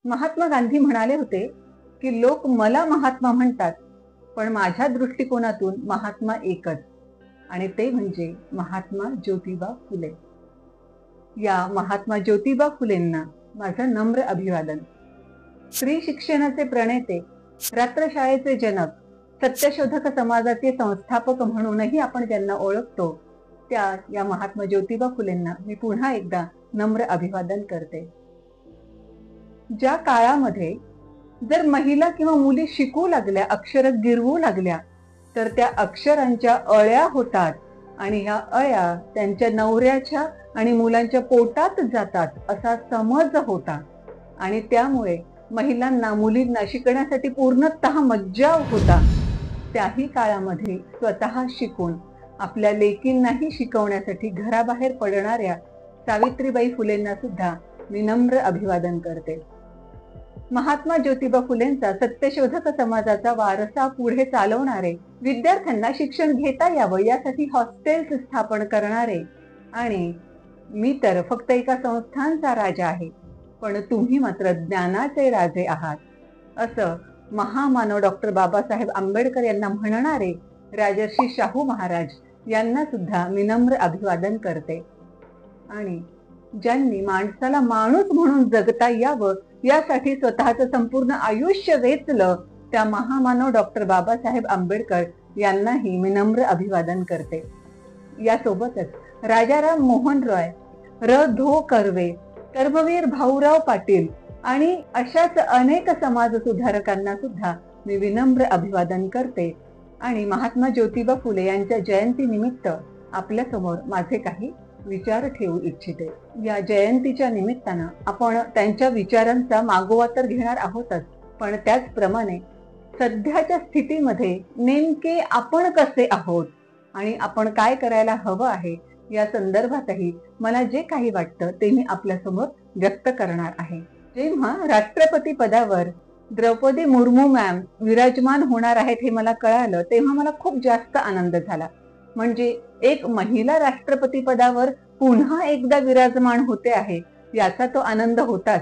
महात्मा गांधी म्हणाले होते की लोक मला महात्मा म्हणतात, पण माझ्या दृष्टिकोनातून महात्मा एकच, आणि ते म्हणजे महात्मा ज्योतिबा फुले. या महात्मा ज्योतिबा फुलेंना माझं नम्र अभिवादन. स्त्री शिक्षणाचे प्रणेते, रात्रशाळेचे जनक, सत्यशोधक समाजाचे संस्थापक म्हणूनही आपण ज्यांना ओळखतो, त्या या महात्मा ज्योतिबा फुलेंना मी पुन्हा एकदा नम्र अभिवादन करते. ज्या काळामध्ये जर महिला किंवा मुली शिकू लागल्या, अक्षर गिरवू लागल्या, तर त्या अक्षरांच्या अळ्या होतात आणि ह्या अळ्या त्यांच्या नवऱ्याच्या आणि मुलांच्या पोटात जातात असा समज होता. आणि त्यामुळे महिलांना, मुलींना शिकण्यासाठी पूर्णतः मज्जाव होता. त्याही काळामध्ये स्वतः शिकून आपल्या लेकींनाही शिकवण्यासाठी घराबाहेर पडणाऱ्या सावित्रीबाई फुलेंना सुद्धा मी नम्र अभिवादन करते. महात्मा ज्योतिबा फुलेंचा सत्यशोधक समाजाचा वारसा पुढे चालवणारे, विद्यार्थ्यांना शिक्षण घेता यावं यासाठी हॉस्टेल्स स्थापन करणारे, आणि मी तर फक्त एका संस्थांचा राजा आहे, पण तुम्ही मात्र ज्ञानाचे राजे आहात, असं महामानव डॉक्टर बाबासाहेब आंबेडकर यांना म्हणणारे राजर्षी शाहू महाराज यांना सुद्धा मी नम्र अभिवादन करते. आणि ज्यांनी माणसाला माणूस म्हणून जगता यावं यासाठी स्वतःचं संपूर्ण आयुष्य वेचलं, त्या महामानव डॉक्टर बाबासाहेब आंबेडकर यांनाही मी नम्र अभिवादन करते. यासोबतच राजाराम मोहन रॉय, र. धो. कर्वे, कर्मवीर भाऊराव पाटील आणि अशाच अनेक समाज सुधारकांना सुद्धा मी विनम्र अभिवादन करते. आणि महात्मा ज्योतिबा फुले यांच्या जयंती निमित्त आपल्या समोर माझे काही विचार ठेवू इच्छिते. या जयंतीच्या निमित्तानं आपण त्यांच्या विचारांचा मागोवा तर घेणार आहोतच, पण त्याचप्रमाणे सध्याच्या स्थितीमध्ये नेमके आपण कसे आहोत आणि आपण काय करायला हवं आहे या संदर्भातही मला जे काही वाटतं ते मी आपल्या समोर व्यक्त करणार आहे. जेव्हा राष्ट्रपती पदावर द्रौपदी मुर्मू मॅम विराजमान होणार आहेत हे मला कळालं, तेव्हा मला खूप जास्त आनंद झाला. म्हणजे एक महिला राष्ट्रपती पदावर पुन्हा एकदा विराजमान होते आहे याचा तो आनंद होताच.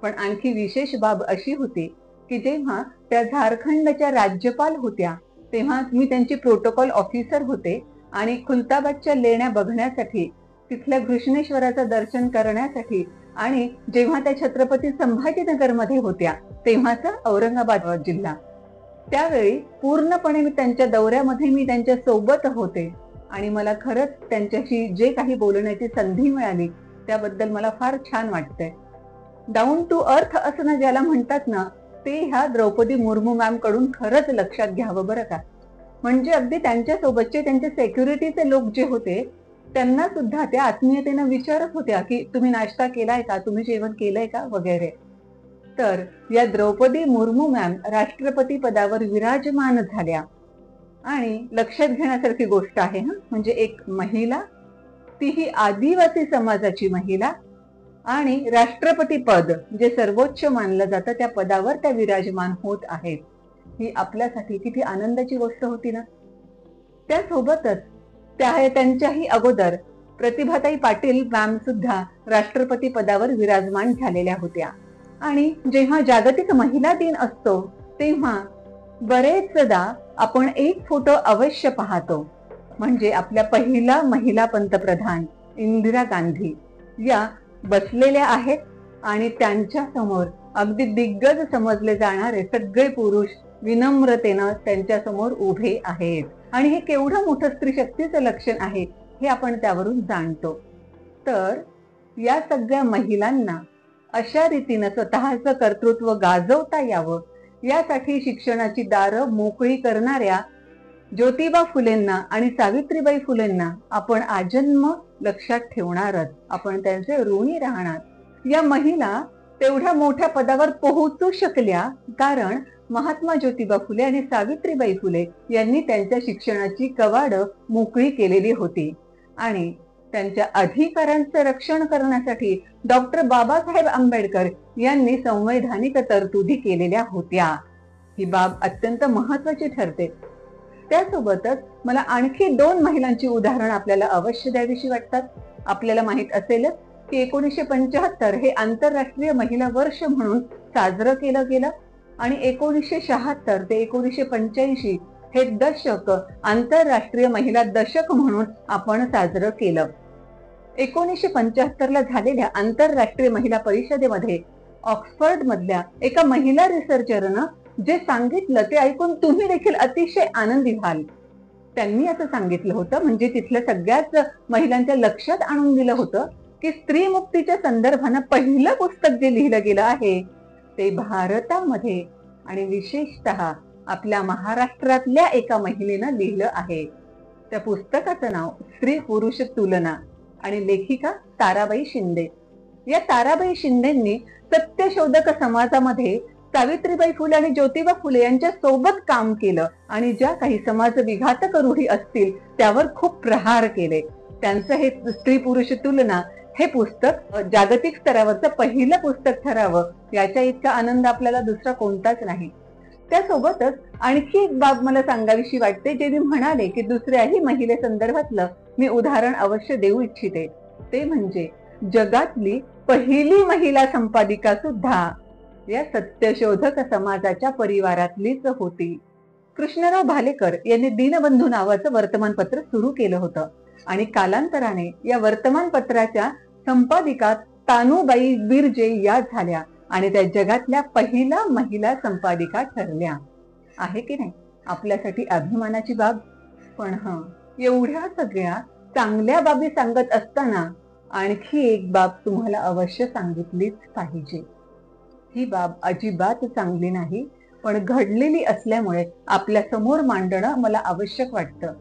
पण आणखी विशेष बाब अशी होती की जेव्हा त्या झारखंडच्या राज्यपाल होत्या, तेव्हा मी त्यांची प्रोटोकॉल ऑफिसर होते आणि खुलताबादच्या लेण्या बघण्यासाठी, तिथल्या घृष्णेश्वराचं दर्शन करण्यासाठी, आणि जेव्हा त्या छत्रपती संभाजीनगर मध्ये होत्या तेव्हाचा औरंगाबाद जिल्हा, त्यावेळी पूर्णपणे मी त्यांच्या दौऱ्यामध्ये मी त्यांच्या सोबत होते. आणि मला खरंच त्यांच्याशी जे काही बोलण्याची संधी मिळाली त्याबद्दल मला फार छान वाटतंय. डाऊन टू अर्थ असणं ज्याला म्हणतात ना, ते ह्या द्रौपदी मुर्मू मॅम कडून खरंच लक्षात घ्यावं बरं का. म्हणजे अगदी त्यांच्या सोबतचे त्यांचे सेक्युरिटीचे लोक जे होते त्यांना सुद्धा त्या आत्मीयतेनं विचारत होत्या की तुम्ही नाश्ता केलाय का, तुम्ही जेवण केलंय का वगैरे. तर या द्रौपदी मुर्मू मॅम राष्ट्रपती पदावर विराजमान झाल्या. आणि लक्षात घेण्यासारखी गोष्ट आहे म्हणजे एक महिला, तीही आदिवासी समाजाची महिला, आणि राष्ट्रपती पद जे सर्वोच्च मानलं जातं त्या पदावर त्या विराजमान होत आहेत. ही आपल्यासाठी किती आनंदाची गोष्ट होती ना. त्यासोबतच त्यांच्याही अगोदर प्रतिभाताई पाटील मॅम सुद्धा राष्ट्रपती पदावर विराजमान झालेल्या होत्या. आणि जेव्हा जागतिक महिला दिन असतो तेव्हा बरेचदा आपण एक फोटो अवश्य पाहतो, म्हणजे आपल्या पहिला महिला पंतप्रधान इंदिरा गांधी या बसलेल्या आहेत आणि त्यांच्या समोर अगदी दिग्गज समजले जाणारे सगळे पुरुष विनम्रतेनं त्यांच्या समोर उभे आहेत. आणि हे केवढं मोठं स्त्री शक्तीचं लक्षण आहे हे आपण त्यावरून जाणतो. तर या सगळ्या महिलांना अशा रीतीनं स्वतःचं कर्तृत्व गाजवता यावं यासाठी शिक्षणाची दारं मोकळी करणाऱ्या ज्योतिबा फुलेंना आणि सावित्रीबाई फुलेंना आपण आजन्म लक्षात ठेवणारच, आपण त्यांचे ऋणी राहणार. या महिला तेवढ्या मोठ्या पदावर पोहोचू शकल्या कारण महात्मा ज्योतिबा फुले आणि सावित्रीबाई फुले यांनी त्यांच्या शिक्षणाची कवाडं मोकळी केलेली होती. आणि त्यांच्या अधिकारांचं रक्षण करण्यासाठी डॉक्टर बाबासाहेब आंबेडकर यांनी संवैधानिक तरतुदी केलेल्या होत्या. ही बाब अत्यंत महत्वाची ठरते. त्यासोबतच मला आणखी 2 महिलांची उदाहरण आपल्याला अवश्य द्यावीशी वाटतात. आपल्याला माहित असेलच की 1975 हे आंतरराष्ट्रीय महिला वर्ष म्हणून साजरं केलं गेलं आणि 1976 ते 1985 हे दशक आंतरराष्ट्रीय महिला दशक म्हणून आपण साजरं केलं. 1975 झालेल्या आंतरराष्ट्रीय महिला परिषदेमध्ये ऑक्सफर्ड मधल्या एका महिला रिसर्चरनं जे सांगितलं ते ऐकून तुम्ही देखील अतिशय आनंदी व्हाल. त्यांनी असं सांगितलं होतं, म्हणजे तिथल्या सगळ्याच महिलांच्या लक्षात आणून दिलं होतं की स्त्री मुक्तीच्या संदर्भानं पहिलं पुस्तक जे लिहिलं गेलं आहे ते भारतामध्ये आणि विशेषतः आपल्या महाराष्ट्रातल्या एका महिलेनं लिहिलं आहे. त्या पुस्तकाचं नाव स्त्री पुरुष तुलना आणि लेखिका ताराबाई शिंदे. या ताराबाई शिंदेंनी सत्यशोधक समाजामध्ये सावित्रीबाई फुले आणि ज्योतिबा फुले यांच्या सोबत काम केलं आणि ज्या काही समाज विघातक रूढी असतील त्यावर खूप प्रहार केले. त्यांचं हे स्त्री पुरुष तुलना हे पुस्तक जागतिक स्तरावरचं पहिलं पुस्तक ठरावं याच्या इतका आनंद आपल्याला दुसरा कोणताच नाही. त्यासोबतच आणखी एक बाब मला सांगावीशी वाटते, जे मी म्हणाले की दुसऱ्याही महिले संदर्भातलं मी उदाहरण अवश्य देऊ इच्छिते. ते म्हणजे जगातली पहिली महिला संपादिका सुद्धा या सत्यशोधक समाजाच्या परिवारातलीच होती. कृष्णराव भालेकर यांनी दीनबंधू नावाचं वर्तमानपत्र सुरू केलं होतं आणि कालांतराने या वर्तमानपत्राच्या संपादिका तानुबाई बिर्जे या झाल्या आणि त्या जगातल्या पहिल्या महिला संपादिका ठरल्या. आहे की नाही आपल्यासाठी अभिमानाची बाब? पण एवढ्या सगळ्या चांगल्या बाबी सांगत असताना आणखी एक बाब तुम्हाला अवश्य सांगितलीच पाहिजे. ही बाब अजिबात चांगली नाही, पण घडलेली असल्यामुळे आपल्या समोर मांडणं मला आवश्यक वाटतं.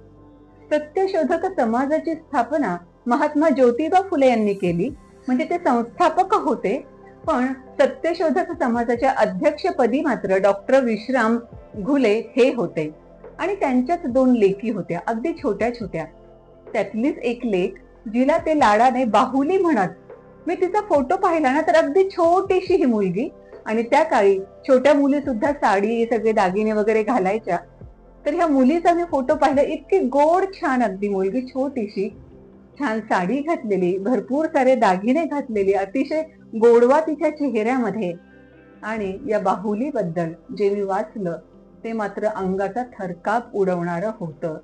सत्यशोधक समाजाची स्थापना महात्मा ज्योतिबा फुले यांनी केली, म्हणजे ते संस्थापक होते. पण सत्यशोधक समाजाच्या अध्यक्षपदी मात्र डॉक्टर विश्राम घुले हे होते आणि त्यांच्याच 2 लेकी होत्या, अगदी छोट्या छोट्या. त्यातलीच एक लेक जिला ते लाडाने बाहुली म्हणत. मी तिचा फोटो पाहिला ना तर अगदी छोटीशी ही मुलगी, आणि त्या काळी छोट्या मुली सुद्धा साडी सगळे दागिने वगैरे घालायच्या. तर ह्या मुलीचा मी फोटो पाहिला, इतकी गोड छान अगदी मुलगी, छोटीशी, छान साडी घातलेली, भरपूर सारे दागिने घातलेली, अतिशय गोडवा तिच्या चेहऱ्यामध्ये. आणि या बाहुली बद्दल जे मी वाचलं ते मात्र अंगाचा थरकाप उडवणारं होतं.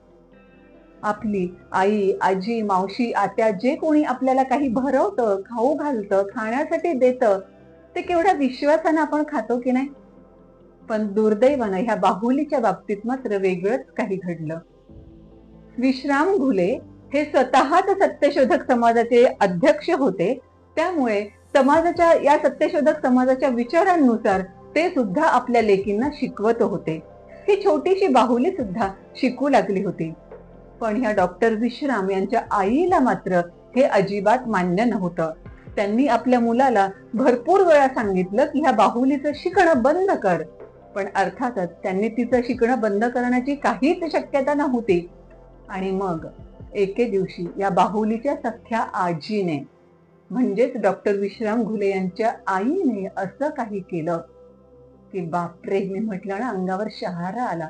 आपली आई, आजी, मावशी, आत्या जे कोणी आपल्याला काही भरवतं, खाऊ घालतं, खाण्यासाठी देतं, ते केवढ्या विश्वासानं आपण खातो की नाही. पण दुर्दैवानं ह्या बाहुलीच्या बाबतीत मात्र वेगळंच काही घडलं. विश्राम घुले हे स्वतःच सत्यशोधक समाजाचे अध्यक्ष होते, त्यामुळे समाजाच्या या सत्यशोधक समाजाच्या विचारांनुसार ते सुद्धा आपल्या लेकींना शिकवत होते. ही छोटीशी बाहुली सुद्धा शिकू लागली होती. पण ह्या डॉक्टर विश्राम यांच्या आईला मात्र हे अजिबात मान्य नव्हतं. त्यांनी आपल्या मुलाला भरपूर वेळा सांगितलं की ह्या बाहुलीचं शिकणं बंद कर, पण अर्थातच त्यांनी तिचं शिकणं बंद करण्याची काहीच शक्यता नव्हती. आणि मग एके दिवशी या बाहुलीच्या सख्या आजीने, म्हणजेच डॉक्टर विश्राम घुले यांच्या आईने असं काही केलं की बापरे, मी म्हटलं ना अंगावर शहारा आला.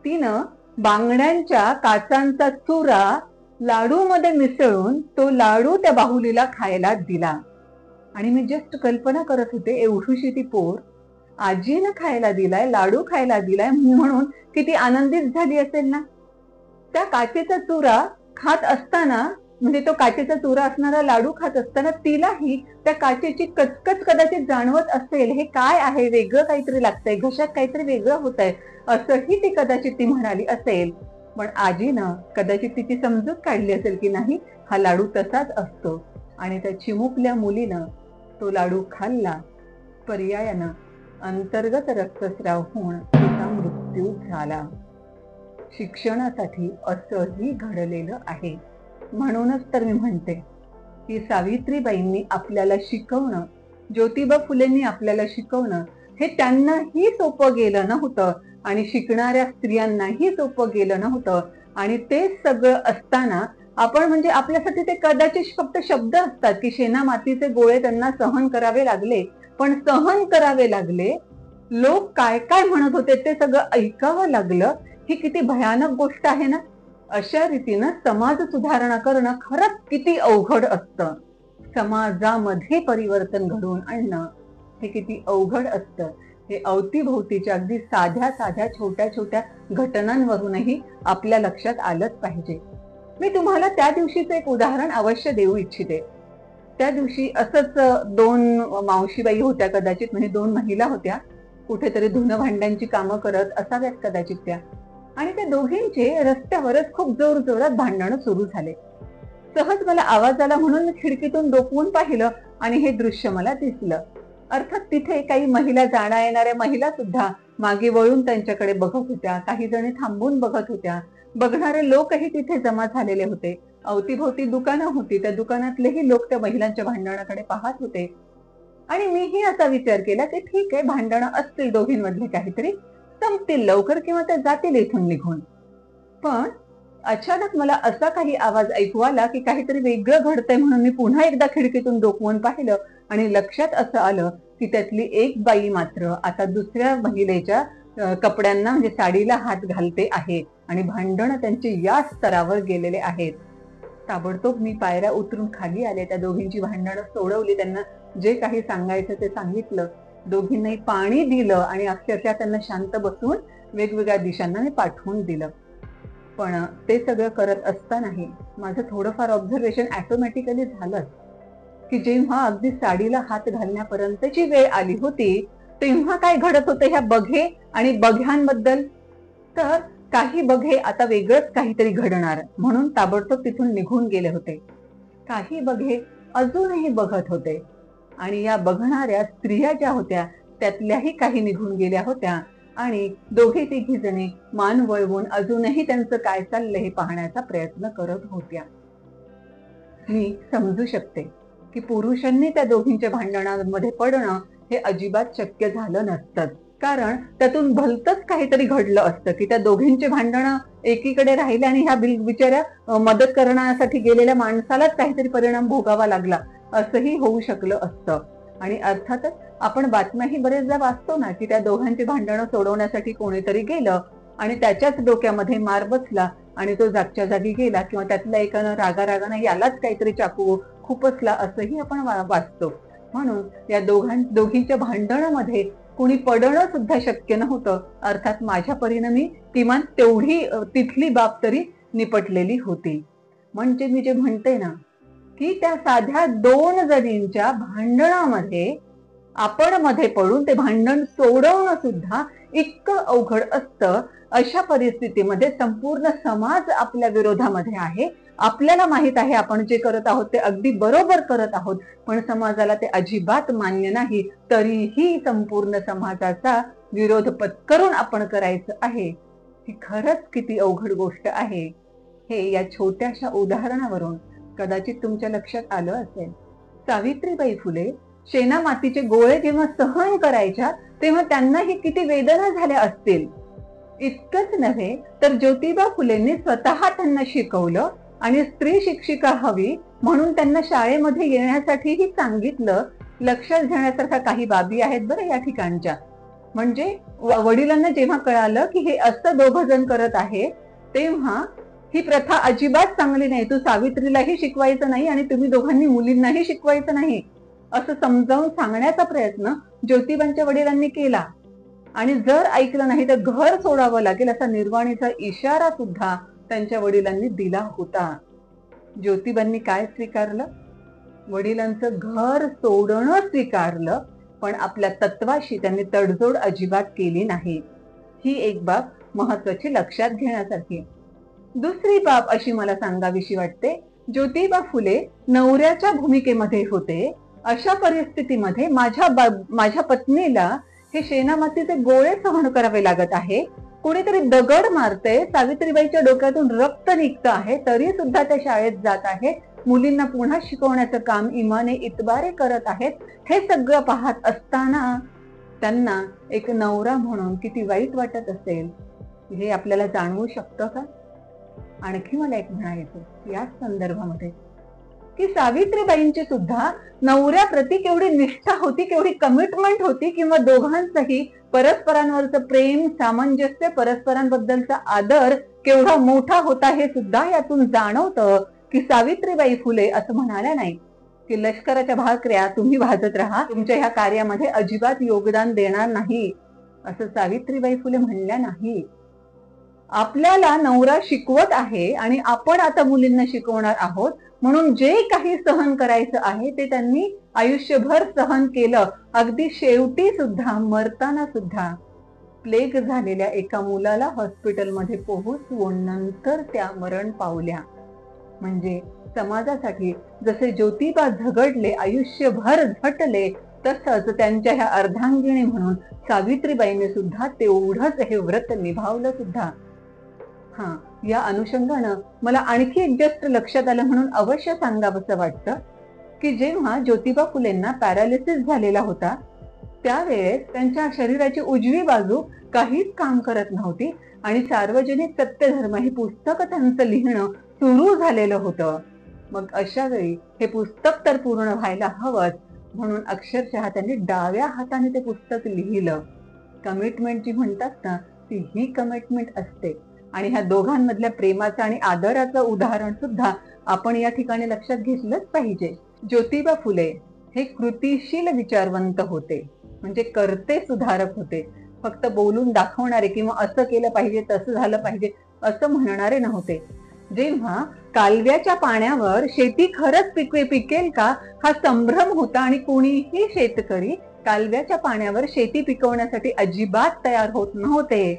तिनं बांगड्यांच्या काचांचा चुरा लाडू मध्ये मिसळून तो लाडू त्या बाहुलीला खायला दिला. आणि मी जस्ट कल्पना करत होते, एवढीशी ती पोर आजीनं खायला दिलाय, लाडू खायला दिलाय म्हणून किती आनंदित झाली असेल ना. त्या काचेचा चुरा खात असताना, म्हणजे तो काचेचा चुरा असणारा लाडू खात असताना तिलाही त्या काचेची कचकच कदाचित जाणवत असेल. हे काय आहे, वेगळं काहीतरी लागतंय, घशात काहीतरी वेगळं होत आहे, असंही ती कदाचित ती म्हणाली असेल. पण आजीनं कदाचित तिची समजूत काढली असेल की नाही, हा लाडू तसाच असतो. आणि त्या चिमुकल्या मुलीनं तो लाडू खाल्ला. पर्यायानं अंतर्गत रक्तस्राव होऊन तिचा मृत्यू झाला. शिक्षणासाठी असंही घडलेलं आहे. म्हणूनच तर मी म्हणते की सावित्रीबाईंनी आपल्याला शिकवणं, ज्योतिबा फुलेंनी आपल्याला शिकवणं हे त्यांनाही सोपं गेलं नव्हतं आणि शिकणाऱ्या स्त्रियांनाही सोपं गेलं नव्हतं. आणि ते सगळं असताना आपण, म्हणजे आपल्यासाठी ते कदाचित फक्त शब्द असतात की शेणा मातीचे गोळे त्यांना सहन करावे लागले, पण सहन करावे लागले. लोक काय काय म्हणत होते ते सगळं ऐकावं लागलं. ही किती भयानक गोष्ट आहे ना. अशा रीतीनं समाज सुधारणा करणं खरंच किती अवघड असतं. समाजामध्ये परिवर्तन घडवून आणणं हे किती अवघड असतं हे अवतीभोवतीच्या अगदी साध्या साध्या छोट्या छोट्या घटनांवरूनही आपल्या लक्षात आलंच पाहिजे. मी तुम्हाला त्या दिवशीचं एक उदाहरण अवश्य देऊ इच्छिते. त्या दिवशी असंच दोन मावशीबाई होत्या कदाचित, म्हणजे दोन महिला होत्या, कुठेतरी धुणं भांड्यांची कामं करत असाव्यात कदाचित त्या. आणि त्या दोघींचे रस्त्यावरच खूप जोर जोरात भांडणं सुरू झाले. सहज मला आवाज आला म्हणून मी खिडकीतून डोकवून पाहिलं आणि हे दृश्य मला दिसलं. अर्थात तिथे काही महिला, जाण्या येणाऱ्या महिला सुद्धा मागे वळून त्यांच्याकडे बघत होत्या. काही जणी थांबून बघत होत्या. बघणारे लोकही तिथे जमा झालेले होते. अवतीभोवती दुकानं होती. त्या दुकानातलेही लोक त्या महिलांच्या भांडणाकडे पाहत होते. आणि मीही असा विचार केला की ठीक आहे, भांडणं असतील दोघींमधले, काहीतरी संपतील लवकर किंवा त्या जातील इथून निघून. पण अचानक मला असा काही आवाज ऐकू आला की काहीतरी वेगळं घडतंय, म्हणून मी पुन्हा एकदा खिडकीतून डोकवून पाहिलं आणि लक्षात असं आलं की त्यातली एक बाई मात्र आता दुसऱ्या महिलेच्या कपड्यांना, म्हणजे साडीला हात घालते आहे आणि भांडणं त्यांचे या स्तरावर गेलेले आहेत. ताबडतोब मी पायऱ्या उतरून खाली आले. त्या दोघींची भांडणं सोडवली. त्यांना जे काही सांगायचं ते सांगितलं. दोघींनाही पाणी दिलं आणि अक्षरशः त्यांना शांत बसून वेगवेगळ्या दिशांना मी पाठवून दिलं. पण ते सगळं करत असतानाही माझं थोडंफार ऑब्झर्वेशन ऑटोमॅटिकली झालं की जेव्हा अगदी साडीला हात घालण्यापर्यंतची वेळ आली होती तेव्हा काय घडत होतं ह्या बघे आणि बघ्यांबद्दल. तर काही बघे आता वेगळंच काहीतरी घडणार म्हणून ताबडतोब तिथून निघून गेले होते. काही बघे अजूनही बघत होते आणि या बघणाऱ्या स्त्रिया ज्या होत्या त्यातल्याही काही निघून गेल्या होत्या आणि दोघे तिघी जणी मान वळवून अजूनही त्यांचं काय चाललंय हे पाहण्याचा प्रयत्न करत होत्या. मी समजू शकते की पुरुषांनी त्या दोघींच्या भांडणांमध्ये पडणं हे अजिबात शक्य झालं नसतं, कारण त्यातून भलतंच काहीतरी घडलं असतं की त्या दोघींचे भांडणं एकीकडे राहिले आणि ह्या बिचाऱ्या मदत करण्यासाठी गेलेल्या माणसालाच काहीतरी परिणाम भोगावा लागला, असंही होऊ शकलं असतं. आणि अर्थातच आपण बातम्याही बरेचदा वाचतो ना की त्या दोघांची भांडणं सोडवण्यासाठी कोणीतरी गेलं आणि त्याच्याच डोक्यामध्ये मार बसला आणि तो जागच्या जागी गेला, किंवा त्यातल्या एकानं रागारागानं यालाच काहीतरी चाकू खुपसला, असंही आपण वाचतो. म्हणून या दोघींच्या भांडणामध्ये कुणी पडणं सुद्धा शक्य नव्हतं. अर्थात माझ्या परिणामी किमान तेवढी तिथली बाब तरी निपटलेली होती. म्हणजे मी जे म्हणते ना की त्या साध्या दोन जणींच्या भांडणामध्ये आपण मध्ये पडून ते भांडण सोडवणं सुद्धा इतकं अवघड असतं. अशा परिस्थितीमध्ये संपूर्ण समाज आपल्या विरोधामध्ये आहे. आपल्याला माहित आहे आपण जे करत आहोत ते अगदी बरोबर करत आहोत, पण समाजाला ते अजिबात मान्य नाही. तरीही संपूर्ण समाजाचा विरोध पत्करून आपण करायचं आहे. ही खरंच किती अवघड गोष्ट आहे हे या छोट्याशा उदाहरणावरून कदाचित तुमच्या लक्षात आलं असेल. सावित्रीबाई फुले शेणा मातीचे गोळे जेव्हा सहन करायच्या तेव्हा त्यांनाही किती वेदना झाल्या असतील. इतकंच नव्हे तर ज्योतिबा फुलेंनी स्वतः त्यांना शिकवलं आणि स्त्री शिक्षिका हवी म्हणून त्यांना शाळेमध्ये येण्यासाठीही सांगितलं. लक्षात घेण्यासारख्या काही बाबी आहेत बरं या ठिकाणच्या. म्हणजे वडिलांना जेव्हा कळालं की हे असं दोघं जण करत आहे तेव्हा ही प्रथा अजिबात चांगली नाही, तू सावित्रीलाही शिकवायचं नाही आणि तुम्ही दोघांनी मुलींनाही शिकवायचं नाही, असं समजावून सांगण्याचा प्रयत्न ज्योतिबांच्या वडिलांनी केला. आणि जर ऐकलं नाही तर घर सोडावं लागेल असा निर्वाणीचा इशारा सुद्धा त्यांच्या वडिलांनी दिला होता. ज्योतिबांनी काय स्वीकारलं? वडिलांचं घर सोडणं स्वीकारलं, पण आपल्या तत्वाशी त्यांनी तडजोड अजिबात केली नाही. ही एक बाब महत्वाची लक्षात घेण्यासारखी. दुसरी बाब अशी मला सांगावीशी वाटते. ज्योतिबा फुले नवऱ्याच्या भूमिकेमध्ये होते. अशा परिस्थितीमध्ये माझ्या पत्नीला हे शेणामातीचे गोळे सहन करावे लागत आहे. कोणीतरी दगड मारते, सावित्रीबाईच्या डोक्यातून रक्त निघतं आहे, तरी सुद्धा त्या शाळेत जात आहे, मुलींना पुन्हा शिकवण्याचं काम इमाने इतबारे करत आहेत. हे सगळं पाहत असताना त्यांना एक नवरा म्हणून किती वाईट वाटत असेल हे आपल्याला जाणवू शकतं का? आणखी मला एक म्हणायचं याच संदर्भामध्ये की सावित्रीबाईंची सुद्धा नवऱ्याप्रती केवढी निष्ठा होती, केवढी कमिटमेंट होती, किंवा दोघांचंही परस्परांवरचं प्रेम, सामंजस्य, परस्परांबद्दलचा आदर केवढा मोठा होता हे सुद्धा यातून जाणवतं की सावित्रीबाई फुले असं म्हणाल्या नाही की लष्कराच्या भाकऱ्या तुम्ही भाजत राहा, तुमच्या ह्या कार्यामध्ये अजिबात योगदान देणार नाही, असं सावित्रीबाई फुले म्हणल्या नाही. आपल्याला नवरा शिकवत आहे आणि आपण आता मुलींना शिकवणार आहोत, म्हणून जे काही सहन करायचं आहे ते त्यांनी आयुष्यभर सहन केलं. अगदी शेवटी सुद्धा, मरताना सुद्धा प्लेग झालेल्या एका मुलाला हॉस्पिटलमध्ये पोहोचवून नंतर त्या मरण पावल्या. म्हणजे समाजासाठी जसे ज्योतिबा झगडले, आयुष्यभर झटले, तसंच त्यांच्या ह्या अर्धांगिणी म्हणून सावित्रीबाईंनी सुद्धा तेवढंच हे व्रत निभावलं सुद्धा. या अनुषंगानं मला आणखी एक जस्ट लक्षात आलं म्हणून अवश्य सांगावंसं वाटतं की जेव्हा ज्योतिबा फुलेंना पॅरालिसिस झालेला होता, त्यावेळेस त्यांच्या शरीराची उजवी बाजू काहीच काम करत नव्हती आणि सार्वजनिक सत्यधर्म हे पुस्तक त्यांचं लिहिणं सुरू झालेलं होतं. मग अशा वेळी हे पुस्तक तर पूर्ण व्हायला हवंच, म्हणून अक्षरशः त्यांनी डाव्या हाताने ते पुस्तक लिहिलं. कमिटमेंट जी म्हणतात ना, ती ही कमिटमेंट असते. आणि ह्या दोघांमधल्या प्रेमाचं आणि आदराचं उदाहरण सुद्धा आपण या ठिकाणी लक्षात घेतलंच पाहिजे. ज्योतिबा फुले हे कृतिशील विचारवंत होते, म्हणजे कर्ते सुधारक होते. फक्त बोलून दाखवणारे किंवा असं केलं पाहिजे, तसं झालं पाहिजे असं म्हणणारे नव्हते. जेव्हा कालव्याच्या पाण्यावर शेती खरंच पिकेल का हा संभ्रम होता आणि कोणीही शेतकरी कालव्याच्या पाण्यावर शेती पिकवण्यासाठी अजिबात तयार होत नव्हते,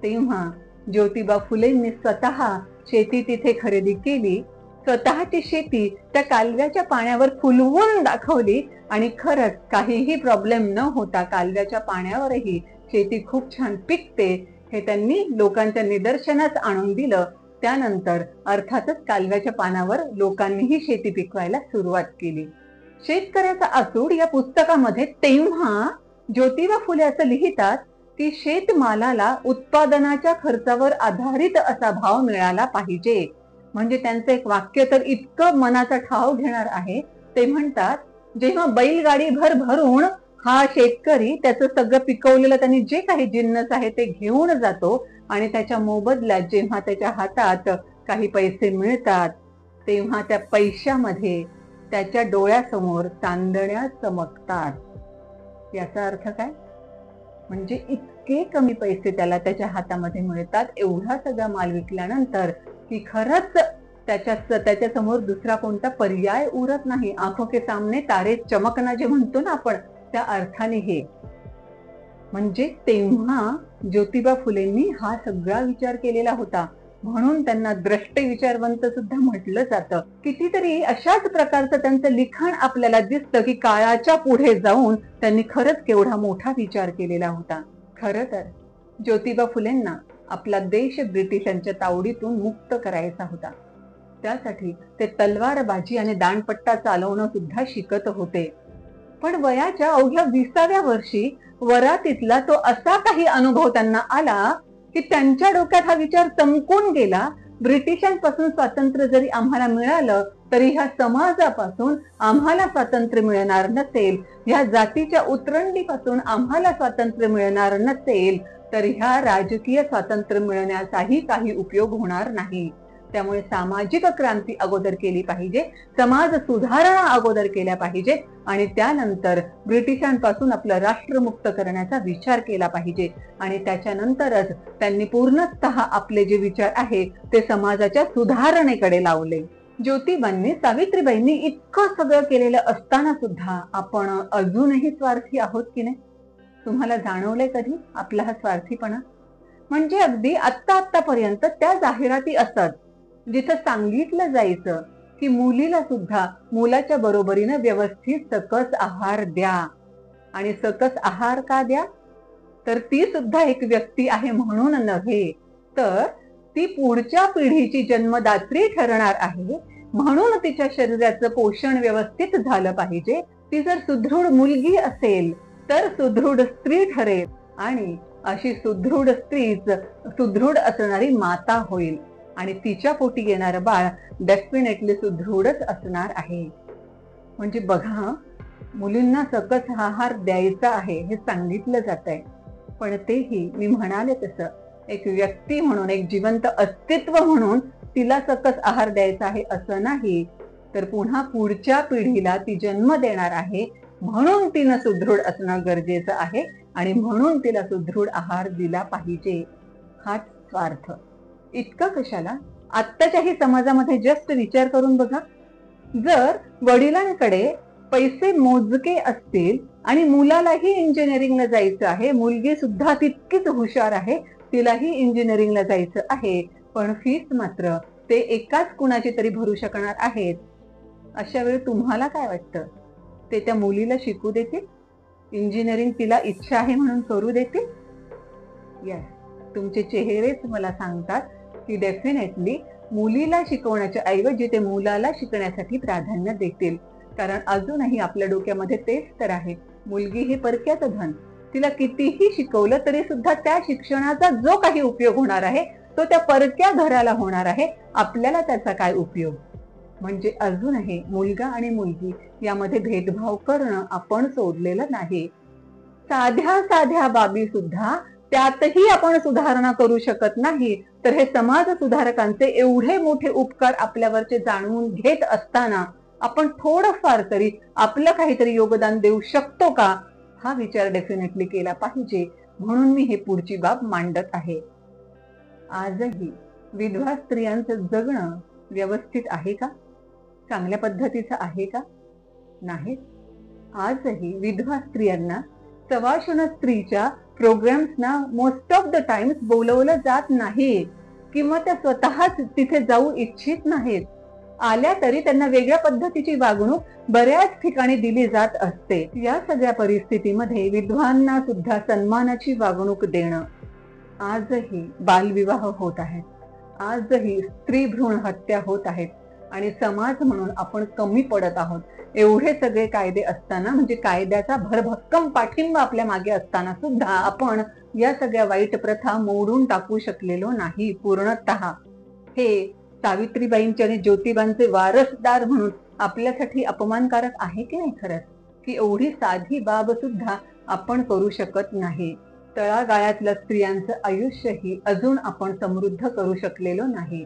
तेव्हा ज्योतिबा फुलेंनी स्वतः शेती तिथे खरेदी केली, स्वतःची शेती त्या कालव्याच्या पाण्यावर फुलवून दाखवली आणि खरंच काहीही प्रॉब्लेम न होता कालव्याच्या पाण्यावरही शेती खूप छान पिकते हे त्यांनी लोकांच्या निदर्शनास आणून दिलं. त्यानंतर अर्थातच कालव्याच्या पानावर लोकांनीही शेती पिकवायला सुरुवात केली. शेतकऱ्याचा आसूड या पुस्तकामध्ये तेव्हा ज्योतिबा फुले असं लिहितात की शेतमालाला उत्पादनाच्या खर्चावर आधारित असा भाव मिळाला पाहिजे. म्हणजे त्यांचं एक वाक्य तर इतकं मनाचा ठाव घेणार आहे. ते म्हणतात, जेव्हा बैलगाडी भरून हा शेतकरी त्याचं सगळं पिकवलेलं त्यांनी जे काही जिन्नस आहे ते घेऊन जातो आणि त्याच्या मोबदल्यात जेव्हा त्याच्या हातात काही पैसे मिळतात, तेव्हा त्या पैशामध्ये त्याच्या डोळ्यासमोर चांदण्या चमकतात. याचा अर्थ काय? म्हणजे इतके कमी पैसे त्याच्या हातामध्ये मिळतात एवढा सगळा माल विकल्यानंतर की खरंच त्याच्या समोर दुसरा कोणता पर्याय उरत नाही. आंखों के सामने तारे चमकना जे म्हणतो ना आपण, त्या अर्थाने हे. म्हणजे तेव्हा ज्योतिबा फुलेंनी हा सगळा विचार केलेला होता, म्हणून त्यांना द्रष्टे विचारवंत सुद्धा म्हटलं जातं. कितीतरी अशाच प्रकारचं त्यांचं लिखाण आपल्याला दिसतं की काळाच्या पुढे जाऊन त्यांनी खरंच केवढा मोठा विचार केलेला होता. खरं तर ज्योतिबा फुलेंना आपला देश ब्रिटिशांच्या तावडीतून मुक्त करायचा होता. त्यासाठी ते तलवारबाजी आणि दांडपट्टा चालवणं सुद्धा शिकत होते. पण वयाच्या अवघ्या 20व्या वर्षी वरातीतला तो असा काही अनुभव त्यांना आला की त्यांच्या डोक्यात हा विचार चमकून गेला, ब्रिटिशांपासून स्वातंत्र्य जरी आम्हाला मिळालं तरी ह्या समाजापासून आम्हाला स्वातंत्र्य मिळणार नसेल, ह्या जातीच्या उतरंडीपासून आम्हाला स्वातंत्र्य मिळणार नसेल, तर ह्या राजकीय स्वातंत्र्य मिळण्याचाही काही उपयोग होणार नाही. त्यामुळे सामाजिक क्रांती अगोदर केली पाहिजे, समाज सुधारणा अगोदर केल्या पाहिजे आणि त्यानंतर ब्रिटिशांपासून आपलं राष्ट्र मुक्त करण्याचा विचार केला पाहिजे. आणि त्याच्यानंतरच त्यांनी पूर्णतः आपले जे विचार आहे ते समाजाच्या सुधारणेकडे लावले. ज्योतिबांनी, सावित्रीबाईंनी इतकं सगळं केलेलं असताना सुद्धा आपण अजूनही स्वार्थी आहोत की नाही? तुम्हाला जाणवलंय कधी आपला हा स्वार्थीपणा? म्हणजे अगदी आत्तापर्यंत त्या जाहिराती असत जिथं सांगितलं जायचं की मुलीला सुद्धा मुलाच्या बरोबरीने व्यवस्थित सकस आहार द्या. आणि सकस आहार का द्या? तर ती सुद्धा एक व्यक्ती आहे म्हणून नव्हे, तर ती पुढच्या पिढीची जन्मदात्री ठरणार आहे म्हणून तिच्या शरीराचं पोषण व्यवस्थित झालं पाहिजे. ती जर सुदृढ मुलगी असेल तर सुदृढ स्त्री ठरेल आणि अशी सुदृढ स्त्रीच सुदृढ असणारी माता होईल आणि तिच्या पोटी येणारं बाळ डेफिनेटली सुदृढच असणार आहे. म्हणजे बघा, मुलींना सकस आहार द्यायचा आहे हे सांगितलं जात आहे, पण तेही मी म्हणाले तसं एक व्यक्ती म्हणून, एक जिवंत अस्तित्व म्हणून तिला सकस आहार द्यायचा आहे असं नाही, तर पुन्हा पुढच्या पिढीला ती जन्म देणार आहे, म्हणून तिनं सुदृढ असणं गरजेचं आहे आणि म्हणून तिला सुदृढ आहार दिला पाहिजे. हाच स्वार्थ. इतकं कशाला? आत्ताच्याही समाजामध्ये जस्ट विचार करून बघा. जर वडिलांकडे पैसे मोजके असतील आणि मुलालाही इंजिनिअरिंगला जायचं आहे, मुलगी सुद्धा तितकीच हुशार आहे, तिलाही इंजिनिअरिंगला जायचं आहे, पण फीस मात्र ते एकाच कुणाची तरी भरू शकणार आहेत, अशा वेळी तुम्हाला काय वाटतं? ते त्या मुलीला शिकू देतील? इंजिनिअरिंग तिला इच्छा आहे म्हणून करू देतील? यस, तुमचे चेहरेच मला सांगतात की डेफिनेटली मुलीला शिकवण्याच्या ऐवजी ते मुलाला शिकण्यासाठी प्राधान्य देतील. कारण अजूनही आपल्या डोक्यामध्ये तेच तर आहे, मुलगी ही परक्याचं धन. तिला कितीही शिकवलं तरी सुद्धा त्या शिक्षणाचा जो काही उपयोग होणार आहे तो त्या परक्या घराला होणार आहे, आपल्याला त्याचा काय उपयोग? म्हणजे अजूनही मुलगा आणि मुलगी यामध्ये भेदभाव करणं आपण सोडलेलं नाही. साध्या साध्या बाबी सुद्धा त्यातही आपण सुधारणा करू शकत नाही, तर हे समाज सुधारकांचे एवढे मोठे उपकार आपल्यावरचे जाणवून घेत असताना आपण थोडंफार तरी आपलं काहीतरी योगदान देऊ शकतो का, हा विचार डेफिनेटली केला पाहिजे. म्हणून मी हे पुढची बाब मांडत आहे. आजही विधवा स्त्रियांचं जगणं व्यवस्थित आहे का? चांगल्या पद्धतीचं आहे का? नाही. आजही विधवा स्त्रियांना सवाशुन स्त्रीच्या प्रोग्राम्सना मोस्ट ऑफ द टाइम्स बोलवलं जात नाही किंवा त्या स्वतःच तिथे जाऊ इच्छित नाहीत. आल्या तरी त्यांना वेगळ्या पद्धतीची वागणूक बऱ्याच ठिकाणी दिली जात असते. या सगळ्या परिस्थितीमध्ये विधवांना सुद्धा सन्मानाची वागणूक देणं. आजही बालविवाह होत आहेत, आजही स्त्री भ्रूण हत्या होत आहेत आणि समाज म्हणून आपण कमी पडत आहोत. एवढे सगळे कायदे असताना, म्हणजे कायद्याचा भरभक्कम पाठिंबा आपल्या मागे असताना सुद्धा आपण या सगळ्या वाईट प्रथा मोडून टाकू शकलेलो नाही पूर्णतः. हे सावित्रीबाईंचे आणि ज्योतिबांचे वारसदार म्हणून आपल्यासाठी अपमानकारक आहे की नाही खरंच? की एवढी साधी बाब सुद्धा आपण करू शकत नाही. तळागाळातल्या स्त्रियांचं आयुष्यही अजून आपण समृद्ध करू शकलेलो नाही.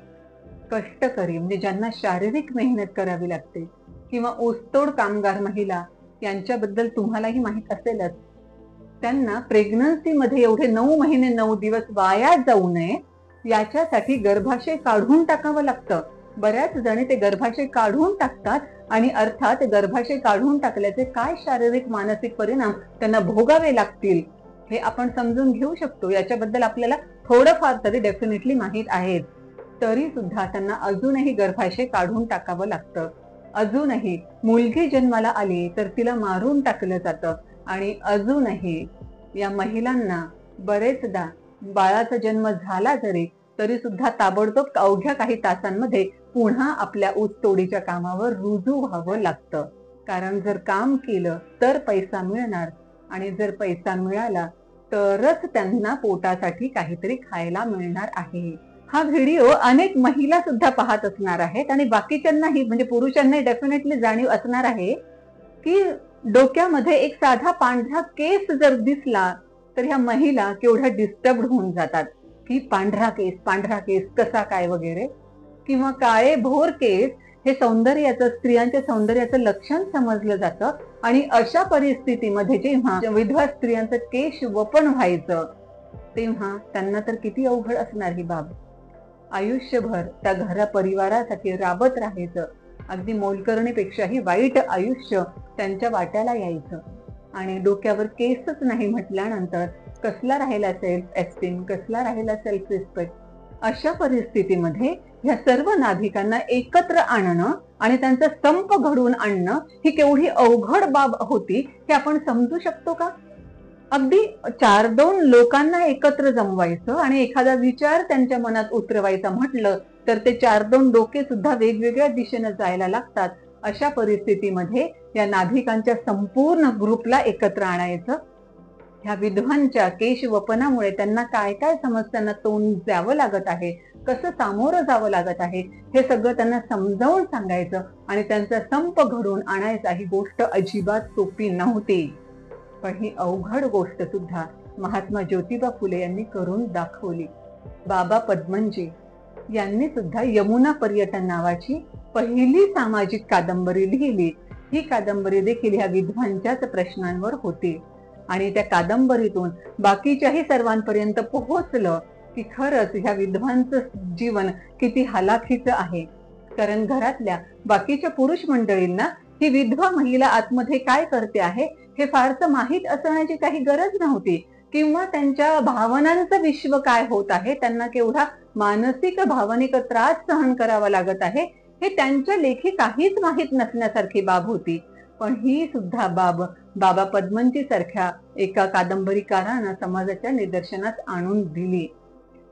कष्टकरी म्हणजे ज्यांना शारीरिक मेहनत करावी लागते किंवा ऊसतोड कामगार महिला, यांच्याबद्दल तुम्हालाही माहित असेलच. त्यांना प्रेग्नन्सी मध्ये एवढे 9 महिने 9 दिवस वाया जाऊ नये याच्यासाठी गर्भाशय काढून टाकावं लागतं. बऱ्याच जणी ते गर्भाशय काढून टाकतात आणि अर्थात गर्भाशय काढून टाकल्याचे काय शारीरिक मानसिक परिणाम त्यांना भोगावे लागतील हे आपण समजून घेऊ शकतो. याच्याबद्दल आपल्याला थोडंफार तरी डेफिनेटली माहित आहे. तरी सुद्धा त्यांना अजूनही गर्भाशय काढून टाकावं लागतं. अजूनही मुलगी जन्माला आली तर तिला मारून टाकलं जातं आणि अजूनही या महिलांना बरेचदा बाळाचा जन्म झाला तरी सुद्धा ताबडतोब अवघ्या काही तासांमध्ये पुन्हा आपल्या ऊसतोडीच्या कामावर रुजू व्हावं लागतं. कारण जर काम केलं तर पैसा मिळणार आणि जर पैसा मिळाला तरच त्यांना पोटासाठी काहीतरी खायला मिळणार आहे. हा व्हिडिओ अनेक महिला सुद्धा पाहत असणार आहेत आणि बाकीच्यांनाही म्हणजे पुरुषांनाही डेफिनेटली जाणीव असणार आहे की डोक्यामध्ये एक साधा पांढरा केस जर दिसला तर ह्या महिला केवढ्या डिस्टर्ब होऊन जातात की पांढरा केस कसा काय वगैरे, किंवा काळे भोर केस हे सौंदर्याचं, स्त्रियांच्या सौंदर्याचं लक्षण समजलं जातं. आणि अशा परिस्थितीमध्ये जेव्हा विधवा स्त्रियांचं केश वपन व्हायचं तेव्हा त्यांना तर किती अवघड असणार ही बाब. आयुष्यभर त्या घरा परिवारासाठी राबत राहायचं, अगदी मोलकरणीपेक्षाही वाईट आयुष्य त्यांच्या वाट्याला यायचं. आणि डोक्यावर केसच नाही म्हटल्यानंतर कसला राहिला सेल्फ एस्टीम, कसला राहिला सेल्फ रिस्पेक्ट. अशा परिस्थितीमध्ये ह्या सर्व नाभिकांना एकत्र आणणं आणि त्यांचा संप घडवून आणणं ही केवढी अवघड बाब होती हे आपण समजू शकतो का? अगदी 4-2 लोकांना एकत्र जमवायचं आणि एखादा विचार त्यांच्या मनात उतरवायचा म्हटलं तर ते 4-2 डोके सुद्धा वेगवेगळ्या दिशेने जायला लागतात. अशा परिस्थितीमध्ये या नाभिकांच्या संपूर्ण ग्रुपला एकत्र आणायचं. ह्या विधवांच्या केशवपनामुळे त्यांना काय काय समस्यांना तोंड द्यावं लागत आहे, कसं सामोरं जावं लागत आहे हे सगळं त्यांना समजावून सांगायचं आणि त्यांचा संप घडवून आणायचा. ही गोष्ट अजिबात सोपी नव्हती, पण ही अवघड गोष्ट सुद्धा महात्मा ज्योतिबा फुले यांनी करून दाखवली. बाबा पद्मनजी यांनी सुद्धा यमुना पर्यटन नावाची पहिली सामाजिक कादंबरी लिहिली. ही कादंबरी देखील ह्या विधवांच्याच प्रश्नांवर होती आणि त्या कादंबरीतून बाकीच्याही सर्वांपर्यंत पोहोचलं की खरंच ह्या विधवांचं जीवन किती हलाखीचं आहे. कारण घरातल्या बाकीच्या पुरुष मंडळींना ही विधवा महिला आतमध्ये काय करते आहे हे फारसं माहीत असण्याची काही गरज नव्हती, किंवा त्यांच्या भावनांचं विश्व काय होत आहे, त्यांना केवढा मानसिक भावनिक त्रास सहन करावा लागत आहे हे त्यांच्या लेखी काहीच माहीत नसण्यासारखी बाब होती. पण ही सुद्धा बाब बाबा पद्मनजी सारख्या एका कादंबरीकारानं समाजाच्या निदर्शनास आणून दिली.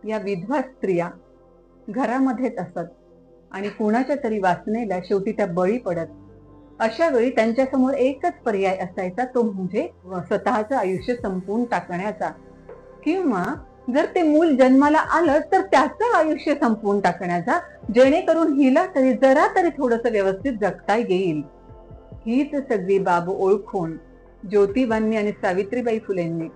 या विधवा स्त्रिया घरामध्येच असत आणि कुणाच्या तरी वासनेला शेवटी त्या बळी पडत. अशा वेळी त्यांच्यासमोर एकच पर्याय असायचा, तो म्हणजे स्वतःचं आयुष्य संपवून टाकण्याचा, किंवा जर ते मूल जन्माला आलं तर त्याचं आयुष्य संपवून टाकण्याचा, जेणेकरून हिला तरी जरा तरी थोडंसं व्यवस्थित जगता येईल. हीच सगळी बाब ओळखून ज्योतिबांनी आणि सावित्रीबाई फुलेंनी